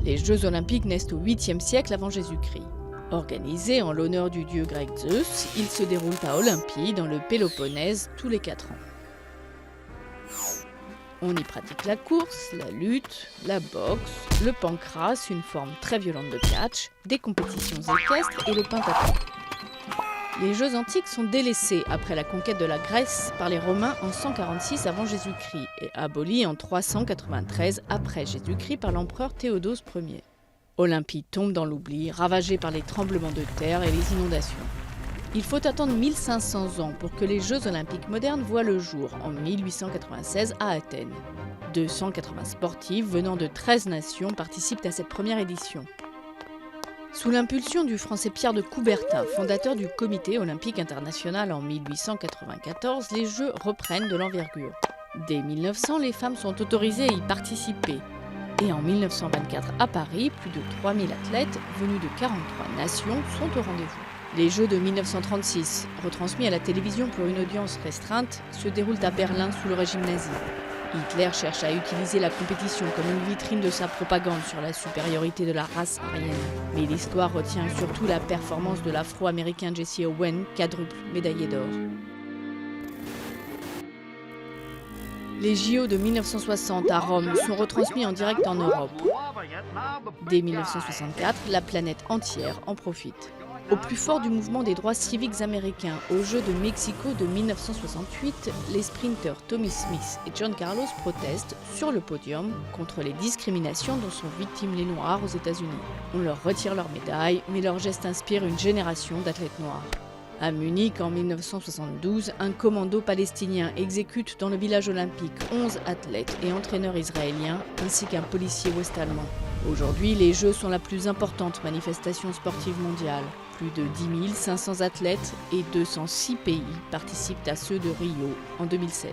Les Jeux olympiques naissent au 8e siècle avant Jésus-Christ. Organisés en l'honneur du dieu grec Zeus, ils se déroulent à Olympie, dans le Péloponnèse, tous les 4 ans. On y pratique la course, la lutte, la boxe, le pancrace, une forme très violente de catch, des compétitions équestres et le pentathlon. Les Jeux antiques sont délaissés après la conquête de la Grèce par les Romains en 146 avant Jésus-Christ et abolis en 393 après Jésus-Christ par l'empereur Théodose Ier. Olympie tombe dans l'oubli, ravagée par les tremblements de terre et les inondations. Il faut attendre 1500 ans pour que les Jeux olympiques modernes voient le jour, en 1896 à Athènes. 280 sportifs venant de 13 nations participent à cette première édition. Sous l'impulsion du Français Pierre de Coubertin, fondateur du Comité olympique international en 1894, les Jeux reprennent de l'envergure. Dès 1900, les femmes sont autorisées à y participer. Et en 1924, à Paris, plus de 3000 athlètes venus de 43 nations sont au rendez-vous. Les Jeux de 1936, retransmis à la télévision pour une audience restreinte, se déroulent à Berlin sous le régime nazi. Hitler cherche à utiliser la compétition comme une vitrine de sa propagande sur la supériorité de la race aryenne. Mais l'histoire retient surtout la performance de l'Afro-américain Jesse Owens, quadruple médaillé d'or. Les JO de 1960 à Rome sont retransmis en direct en Europe. Dès 1964, la planète entière en profite. Au plus fort du mouvement des droits civiques américains, aux Jeux de Mexico de 1968, les sprinteurs Tommy Smith et John Carlos protestent sur le podium contre les discriminations dont sont victimes les Noirs aux États-Unis. On leur retire leur médaille, mais leur geste inspire une génération d'athlètes noirs. À Munich, en 1972, un commando palestinien exécute dans le village olympique 11 athlètes et entraîneurs israéliens, ainsi qu'un policier ouest-allemand. Aujourd'hui, les Jeux sont la plus importante manifestation sportive mondiale. Plus de 10 500 athlètes et 206 pays participent à ceux de Rio en 2016.